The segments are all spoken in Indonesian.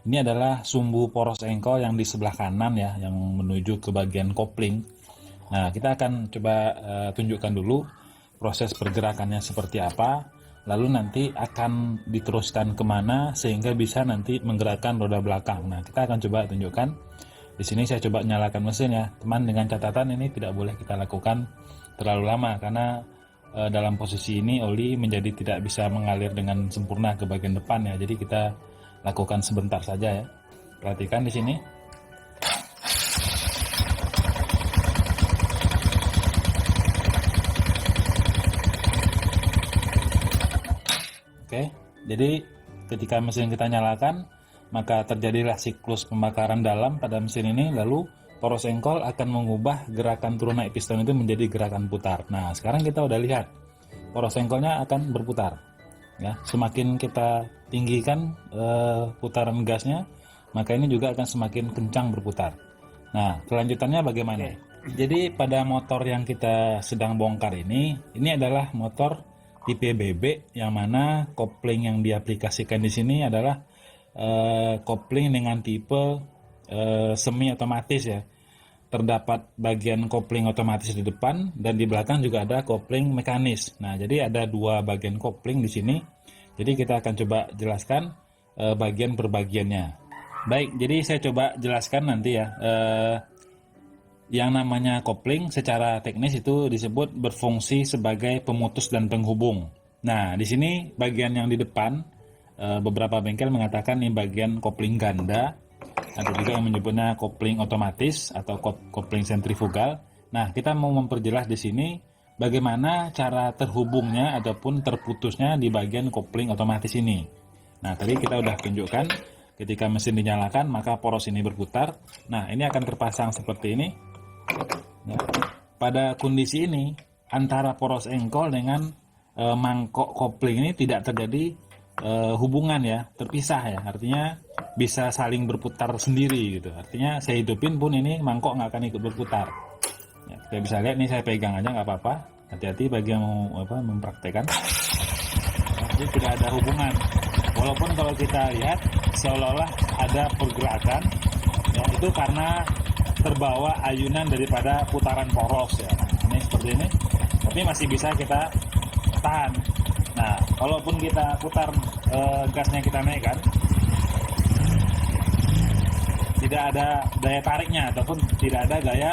Ini adalah sumbu poros engkol yang di sebelah kanan ya, yang menuju ke bagian kopling. Nah, kita akan coba tunjukkan dulu proses pergerakannya seperti apa, lalu nanti akan diteruskan kemana sehingga bisa nanti menggerakkan roda belakang. Nah, kita akan coba tunjukkan. Di sini saya coba nyalakan mesin ya, teman, dengan catatan ini tidak boleh kita lakukan terlalu lama karena dalam posisi ini oli menjadi tidak bisa mengalir dengan sempurna ke bagian depan ya. Jadi kita lakukan sebentar saja ya. Perhatikan di sini. Oke, jadi ketika mesin kita nyalakan, maka terjadilah siklus pembakaran dalam pada mesin ini, lalu poros engkol akan mengubah gerakan turun naik piston itu menjadi gerakan putar. Nah, sekarang kita udah lihat poros engkolnya akan berputar. Ya, semakin kita tinggikan putaran gasnya, maka ini juga akan semakin kencang berputar. Nah, kelanjutannya bagaimana? Jadi pada motor yang kita sedang bongkar ini adalah motor tipe BB, yang mana kopling yang diaplikasikan di sini adalah kopling dengan tipe semi otomatis ya. Terdapat bagian kopling otomatis di depan dan di belakang juga ada kopling mekanis. Nah, jadi ada dua bagian kopling di sini. Jadi kita akan coba jelaskan bagian per bagiannya. Baik, jadi saya coba jelaskan nanti ya. Yang namanya kopling secara teknis itu disebut berfungsi sebagai pemutus dan penghubung. Nah, di sini bagian yang di depan beberapa bengkel mengatakan ini bagian kopling ganda, atau juga yang menyebutnya kopling otomatis atau kopling sentrifugal. Nah, kita mau memperjelas di sini bagaimana cara terhubungnya ataupun terputusnya di bagian kopling otomatis ini. Nah, tadi kita udah tunjukkan ketika mesin dinyalakan maka poros ini berputar. Nah, ini akan terpasang seperti ini. Ya. Pada kondisi ini antara poros engkol dengan mangkok kopling ini tidak terjadi hubungan ya, terpisah ya, artinya bisa saling berputar sendiri gitu. Artinya saya hidupin pun ini mangkok nggak akan ikut berputar ya. Kita bisa lihat nih, saya pegang aja nggak apa-apa, hati-hati bagi yang mau mempraktekkan ya, jadi tidak ada hubungan, walaupun kalau kita lihat seolah-olah ada pergerakan ya, itu karena terbawa ayunan daripada putaran poros ya. Ini seperti ini, tapi masih bisa kita tahan. Nah, kalaupun kita putar gasnya kita naikkan, tidak ada daya tariknya ataupun tidak ada gaya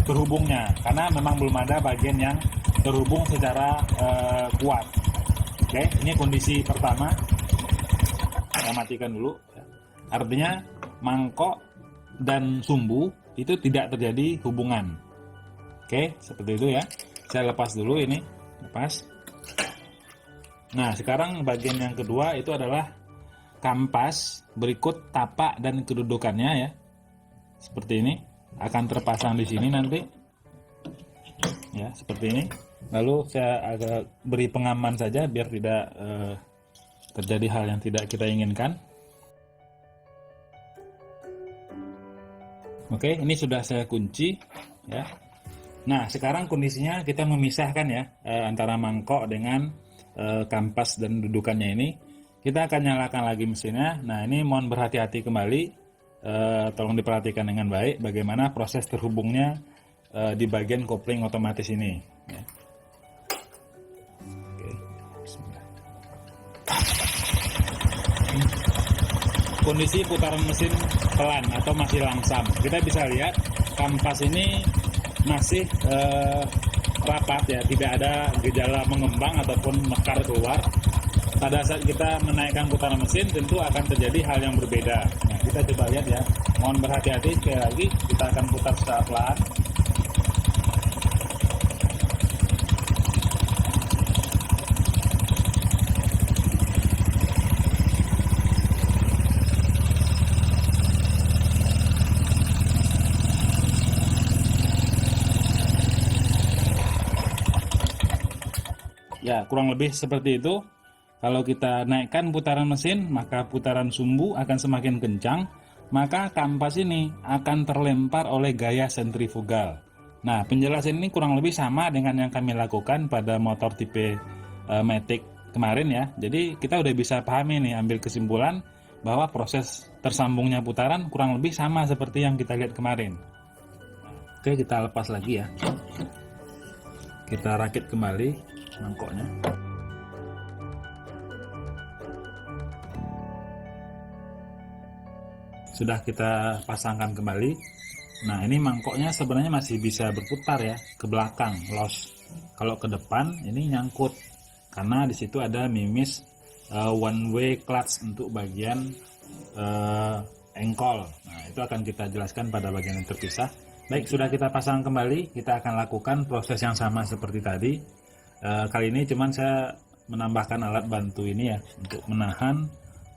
terhubungnya karena memang belum ada bagian yang terhubung secara kuat. Oke, ini kondisi pertama. Saya matikan dulu. Artinya mangkok dan sumbu itu tidak terjadi hubungan. Oke, seperti itu ya. Saya lepas dulu ini, lepas. Nah, sekarang bagian yang kedua itu adalah kampas berikut tapak dan kedudukannya ya. Seperti ini, akan terpasang di sini nanti. Ya, seperti ini. Lalu saya agak beri pengaman saja biar tidak terjadi hal yang tidak kita inginkan. Oke, ini sudah saya kunci ya. Nah, sekarang kondisinya kita memisahkan ya antara mangkok dengan kampas dan dudukannya ini. Kita akan nyalakan lagi mesinnya. Nah, ini mohon berhati-hati kembali, tolong diperhatikan dengan baik bagaimana proses terhubungnya di bagian kopling otomatis ini ya. Oke, bismillah. Kondisi putaran mesin pelan atau masih langsam. Kita bisa lihat kampas ini masih rapat ya, tidak ada gejala mengembang ataupun mekar keluar. Pada saat kita menaikkan putaran mesin tentu akan terjadi hal yang berbeda. Nah, kita coba lihat ya, mohon berhati-hati sekali lagi, kita akan putar secara pelan. Ya, kurang lebih seperti itu. Kalau kita naikkan putaran mesin, maka putaran sumbu akan semakin kencang, maka kampas ini akan terlempar oleh gaya sentrifugal. Nah, penjelasan ini kurang lebih sama dengan yang kami lakukan pada motor tipe Matic kemarin ya. Jadi kita udah bisa pahami nih, ambil kesimpulan bahwa proses tersambungnya putaran kurang lebih sama seperti yang kita lihat kemarin. Oke, kita lepas lagi ya. Kita rakit kembali mangkoknya. Sudah kita pasangkan kembali. Nah, ini mangkoknya sebenarnya masih bisa berputar ya ke belakang, los. Kalau ke depan ini nyangkut karena di situ ada mimis one way clutch untuk bagian engkol. Nah, itu akan kita jelaskan pada bagian yang terpisah. Baik, sudah kita pasang kembali, kita akan lakukan proses yang sama seperti tadi. Kali ini cuman saya menambahkan alat bantu ini ya untuk menahan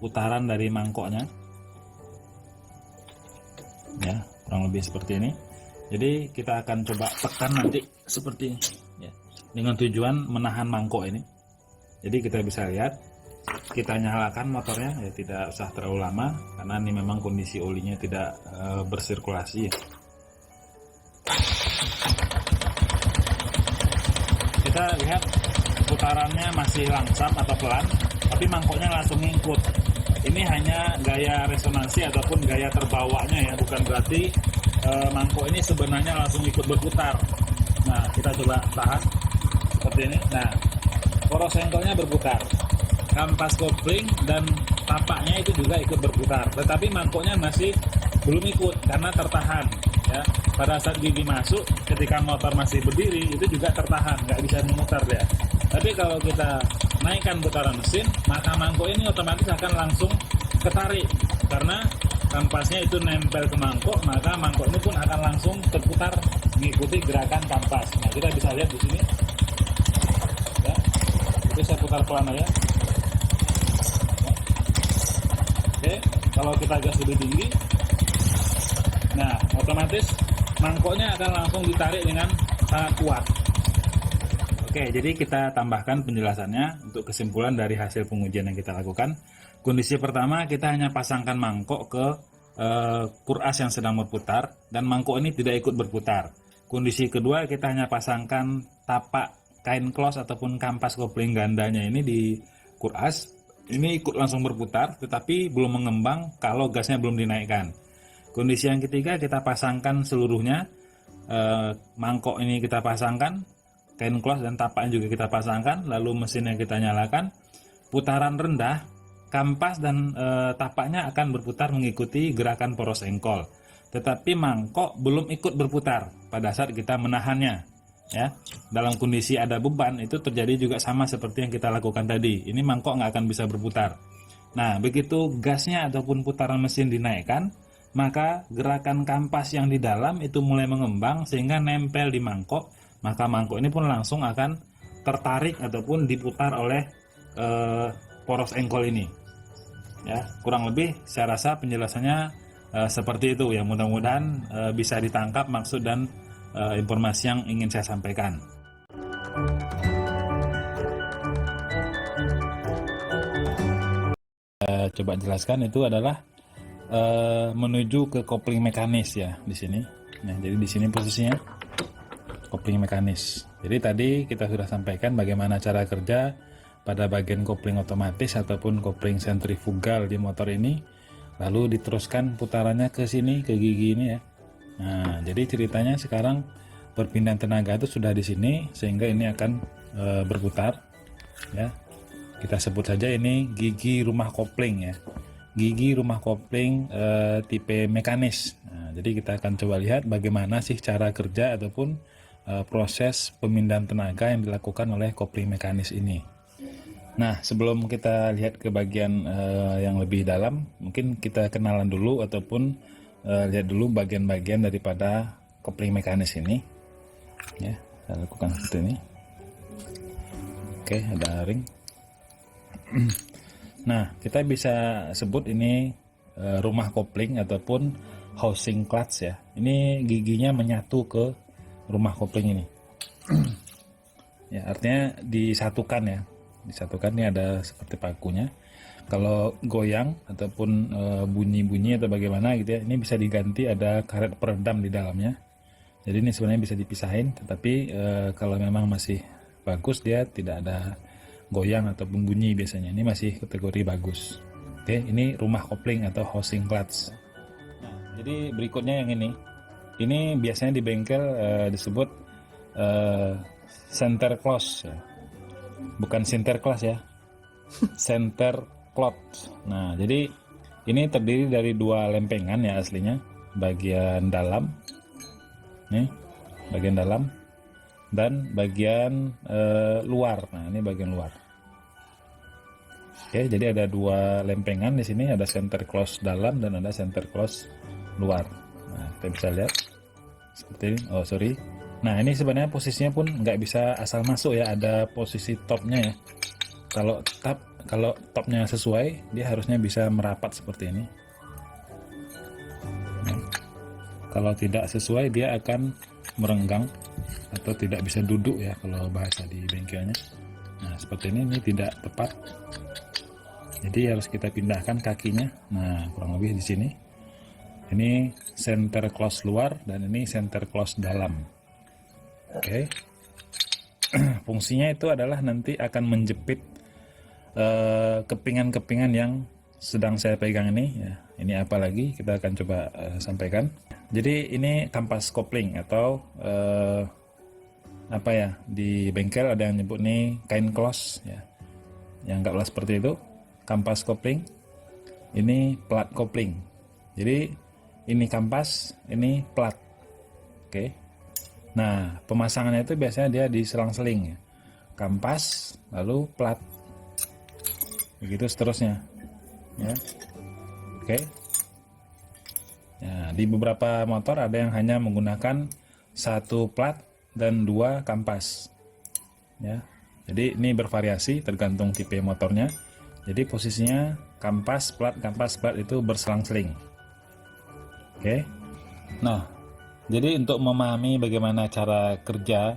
putaran dari mangkoknya. Ya, kurang lebih seperti ini. Jadi kita akan coba tekan nanti seperti ini ya, dengan tujuan menahan mangkok ini. Jadi kita bisa lihat, kita nyalakan motornya ya, tidak usah terlalu lama karena ini memang kondisi olinya tidak bersirkulasi ya. Kita lihat putarannya masih langsam atau pelan, tapi mangkoknya langsung ngikut. Ini hanya gaya resonansi ataupun gaya terbawanya ya, bukan berarti mangkok ini sebenarnya langsung ikut berputar. Nah, kita coba tahan seperti ini. Nah, poros engkolnya berputar, kampas kopling dan tapaknya itu juga ikut berputar, tetapi mangkoknya masih belum ikut karena tertahan ya. Pada saat gigi masuk, ketika motor masih berdiri itu juga tertahan, nggak bisa memutar ya. Tapi kalau kita naikkan putaran mesin, maka mangkok ini otomatis akan langsung ketarik karena kampasnya itu nempel ke mangkok, maka mangkok ini pun akan langsung terputar mengikuti gerakan kampas. Nah, kita bisa lihat di sini ya, itu saya putar pelan aja. Oke, kalau kita gas lebih tinggi, nah otomatis mangkoknya akan langsung ditarik dengan sangat kuat. Oke, jadi kita tambahkan penjelasannya untuk kesimpulan dari hasil pengujian yang kita lakukan. Kondisi pertama, kita hanya pasangkan mangkok ke kuras yang sedang berputar dan mangkok ini tidak ikut berputar. Kondisi kedua, kita hanya pasangkan tapak kain close ataupun kampas kopling gandanya ini di kuras. Ini ikut langsung berputar tetapi belum mengembang kalau gasnya belum dinaikkan. Kondisi yang ketiga, kita pasangkan seluruhnya, mangkok ini kita pasangkan, kain close dan tapaknya juga kita pasangkan, lalu mesinnya kita nyalakan. Putaran rendah, kampas dan tapaknya akan berputar mengikuti gerakan poros engkol. Tetapi mangkok belum ikut berputar pada saat kita menahannya. Ya, dalam kondisi ada beban itu terjadi juga sama seperti yang kita lakukan tadi. Ini mangkok nggak akan bisa berputar. Nah, begitu gasnya ataupun putaran mesin dinaikkan, maka gerakan kampas yang di dalam itu mulai mengembang sehingga nempel di mangkok. Maka mangkok ini pun langsung akan tertarik ataupun diputar oleh poros engkol ini. Ya, kurang lebih saya rasa penjelasannya seperti itu ya. Mudah-mudahan bisa ditangkap maksud dan informasi yang ingin saya sampaikan. Coba jelaskan itu adalah menuju ke kopling mekanis ya di sini. Nah, jadi di sini posisinya kopling mekanis. Jadi tadi kita sudah sampaikan bagaimana cara kerja pada bagian kopling otomatis ataupun kopling sentrifugal di motor ini. Lalu diteruskan putarannya ke sini, ke gigi ini ya. Nah, jadi ceritanya sekarang perpindahan tenaga itu sudah di sini sehingga ini akan berputar ya. Kita sebut saja ini gigi rumah kopling ya. Gigi rumah kopling tipe mekanis. Nah, jadi kita akan coba lihat bagaimana sih cara kerja ataupun proses pemindahan tenaga yang dilakukan oleh kopling mekanis ini. Nah, sebelum kita lihat ke bagian yang lebih dalam, mungkin kita kenalan dulu ataupun lihat dulu bagian-bagian daripada kopling mekanis ini. Ya, saya lakukan seperti ini. Oke, ada ring. Nah, kita bisa sebut ini rumah kopling ataupun housing clutch ya. Ini giginya menyatu ke rumah kopling ini. Ya, artinya disatukan ya. Disatukan, ini ada seperti pakunya. Kalau goyang ataupun bunyi-bunyi atau bagaimana gitu ya, ini bisa diganti ada karet peredam di dalamnya. Jadi ini sebenarnya bisa dipisahin, tetapi kalau memang masih bagus dia tidak ada goyang ataupun bunyi biasanya. Ini masih kategori bagus. Oke, ini rumah kopling atau housing clutch. Nah, jadi berikutnya yang ini. Ini biasanya di bengkel disebut center close ya. Bukan center clutch ya. Center clutch. Nah, jadi ini terdiri dari dua lempengan ya aslinya. Bagian dalam. Nih, bagian dalam dan bagian luar. Nah, ini bagian luar. Oke, jadi ada dua lempengan di sini, ada center close dalam dan ada center close luar. Nah, kita bisa lihat seperti ini. Oh, sorry. Nah, ini sebenarnya posisinya pun nggak bisa asal masuk ya, ada posisi topnya ya. Kalau topnya sesuai, dia harusnya bisa merapat seperti ini. Nah, kalau tidak sesuai, dia akan merenggang atau tidak bisa duduk ya kalau bahasa di bengkelnya. Nah, seperti ini tidak tepat. Jadi harus kita pindahkan kakinya. Nah, kurang lebih di sini. Ini center close luar dan ini center close dalam. Oke. Fungsinya itu adalah nanti akan menjepit kepingan-kepingan yang sedang saya pegang ini ya. Ini apa lagi kita akan coba sampaikan. Jadi ini kampas kopling atau apa ya, di bengkel ada yang nyebut nih kain close ya. Yang enggak seperti itu, kampas kopling. Ini plat kopling. Jadi ini kampas, ini plat. Oke. Nah, pemasangannya itu biasanya dia diselang-seling ya. Kampas lalu plat. Begitu seterusnya. Ya. Oke. Nah, di beberapa motor ada yang hanya menggunakan satu plat dan dua kampas. Ya. Jadi ini bervariasi tergantung tipe motornya. Jadi posisinya kampas plat itu berselang-seling. Oke. Nah, jadi untuk memahami bagaimana cara kerja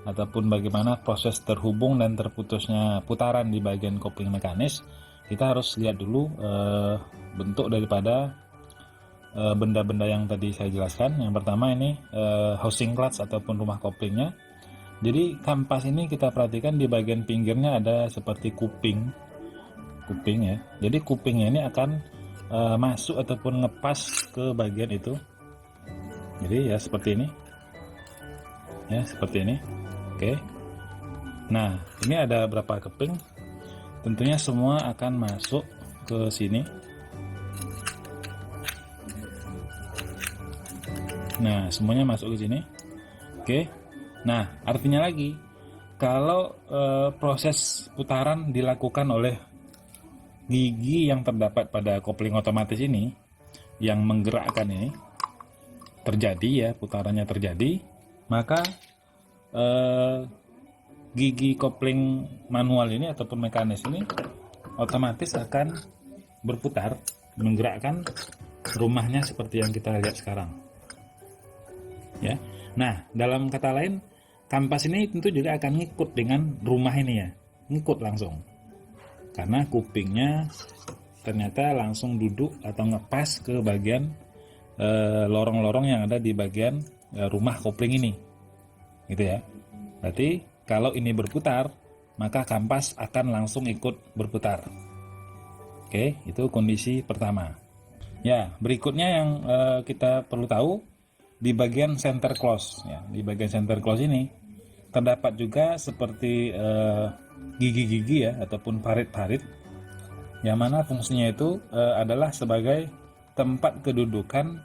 ataupun bagaimana proses terhubung dan terputusnya putaran di bagian kopling mekanis, kita harus lihat dulu bentuk daripada benda-benda yang tadi saya jelaskan. Yang pertama ini housing clutch ataupun rumah koplingnya. Jadi kampas ini kita perhatikan di bagian pinggirnya ada seperti kuping ya. Jadi kupingnya ini akan masuk ataupun ngepas ke bagian itu. Jadi ya seperti ini. Ya, seperti ini. Oke. Nah, ini ada berapa keping? Tentunya semua akan masuk ke sini. Nah, semuanya masuk ke sini. Oke. Nah, artinya lagi kalau proses putaran dilakukan oleh gigi yang terdapat pada kopling otomatis ini yang menggerakkan ini terjadi ya, putarannya terjadi, maka gigi kopling manual ini ataupun mekanis ini otomatis akan berputar menggerakkan rumahnya seperti yang kita lihat sekarang ya. Nah, dalam kata lain, kampas ini tentu juga akan ngikut dengan rumah ini ya, ngikut langsung. Karena kupingnya ternyata langsung duduk atau ngepas ke bagian lorong-lorong yang ada di bagian rumah kopling ini, gitu ya. Berarti kalau ini berputar, maka kampas akan langsung ikut berputar. Oke, itu kondisi pertama. Ya, berikutnya yang kita perlu tahu di bagian center close. Ya, di bagian center close ini terdapat juga seperti gigi-gigi ya ataupun parit-parit yang mana fungsinya itu adalah sebagai tempat kedudukan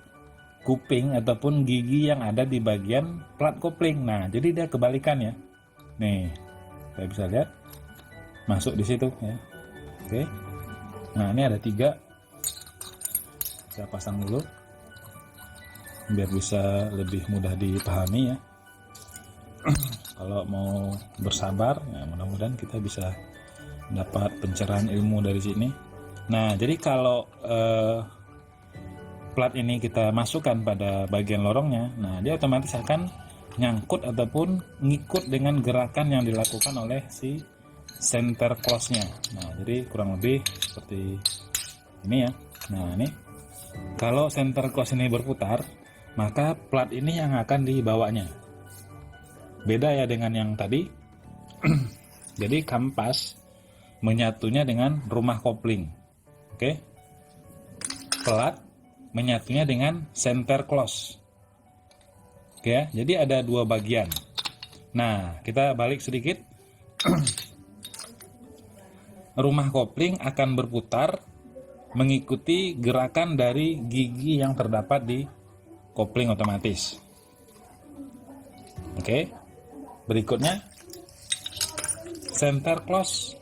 kuping ataupun gigi yang ada di bagian plat kopling. Nah, jadi dia kebalikan ya. Nih, kita bisa lihat masuk di situ ya. Oke. Nah, ini ada 3. Saya pasang dulu biar bisa lebih mudah dipahami ya. Kalau mau bersabar, ya mudah-mudahan kita bisa dapat pencerahan ilmu dari sini. Nah, jadi kalau plat ini kita masukkan pada bagian lorongnya, nah dia otomatis akan nyangkut ataupun ngikut dengan gerakan yang dilakukan oleh si center close-nya. Nah, jadi kurang lebih seperti ini ya. Nah, ini kalau center close ini berputar, maka plat ini yang akan dibawanya. Beda ya dengan yang tadi. Jadi kampas menyatunya dengan rumah kopling. Oke. Pelat menyatunya dengan center close. Oke ya, jadi ada dua bagian. Nah, kita balik sedikit. Rumah kopling akan berputar mengikuti gerakan dari gigi yang terdapat di kopling otomatis. Oke. Berikutnya, center close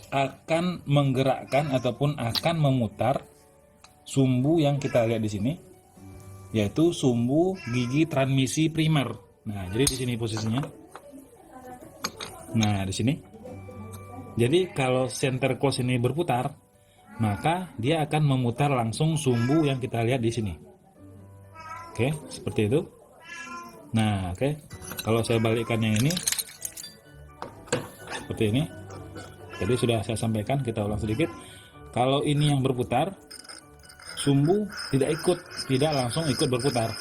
akan menggerakkan ataupun akan memutar sumbu yang kita lihat di sini, yaitu sumbu gigi transmisi primer. Nah, jadi di sini posisinya. Nah, di sini. Jadi kalau center close ini berputar, maka dia akan memutar langsung sumbu yang kita lihat di sini. Oke, seperti itu. Nah, oke. Kalau saya balikkan yang ini, seperti ini. Jadi sudah saya sampaikan, kita ulang sedikit. Kalau ini yang berputar, sumbu tidak langsung ikut berputar.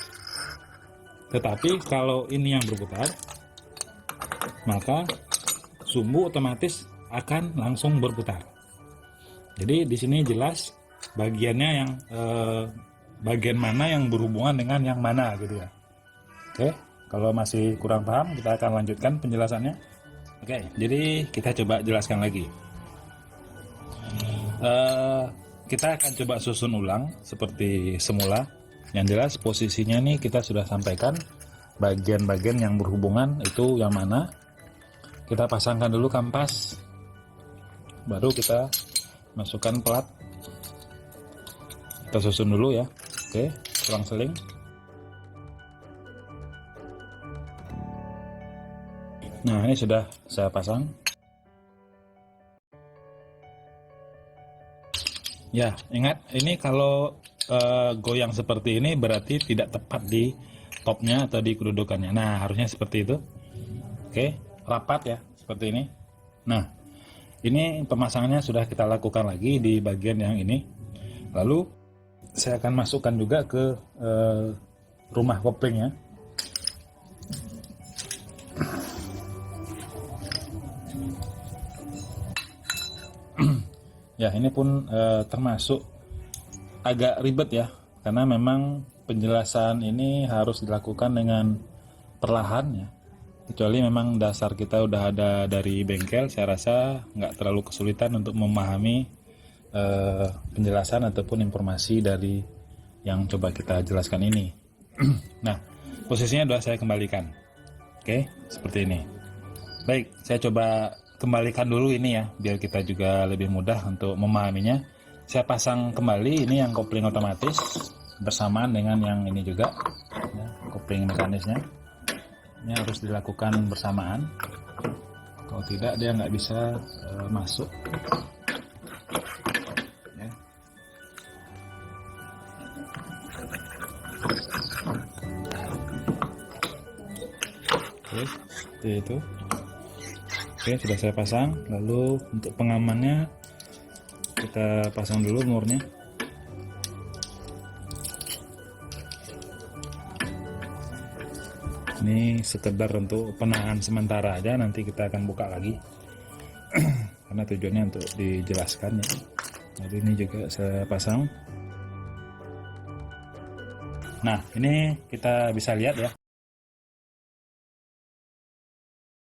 Tetapi kalau ini yang berputar, maka sumbu otomatis akan langsung berputar. Jadi di sini jelas bagiannya yang bagian mana yang berhubungan dengan yang mana gitu ya. Oke, kalau masih kurang paham kita akan lanjutkan penjelasannya. Oke, jadi kita coba jelaskan lagi. Kita akan coba susun ulang seperti semula. Yang jelas posisinya nih kita sudah sampaikan bagian-bagian yang berhubungan itu yang mana. Kita pasangkan dulu kampas, baru kita masukkan pelat. Kita susun dulu ya. Oke, selang-seling. Nah, ini sudah saya pasang. Ya, ingat ini kalau goyang seperti ini berarti tidak tepat di topnya atau di kedudukannya. Nah, harusnya seperti itu. Oke, rapat ya, seperti ini. Nah, ini pemasangannya sudah kita lakukan lagi di bagian yang ini. Lalu saya akan masukkan juga ke rumah koplingnya. Ya, ini pun termasuk agak ribet ya, karena memang penjelasan ini harus dilakukan dengan perlahan ya. Kecuali memang dasar kita udah ada dari bengkel, saya rasa nggak terlalu kesulitan untuk memahami penjelasan ataupun informasi dari yang coba kita jelaskan ini. Nah, posisinya sudah saya kembalikan. Oke, seperti ini. Baik, saya coba kembalikan dulu ini ya, biar kita juga lebih mudah untuk memahaminya. Saya pasang kembali ini yang kopling otomatis bersamaan dengan yang ini juga ya, kopling mekanisnya. Ini harus dilakukan bersamaan, kalau tidak dia nggak bisa masuk ya. Oke, seperti itu. Oke, sudah saya pasang. Lalu untuk pengamannya kita pasang dulu murnya. Ini sekedar untuk penahan sementara aja, nanti kita akan buka lagi karena tujuannya untuk dijelaskan ya. Jadi ini juga saya pasang. Nah, ini kita bisa lihat ya.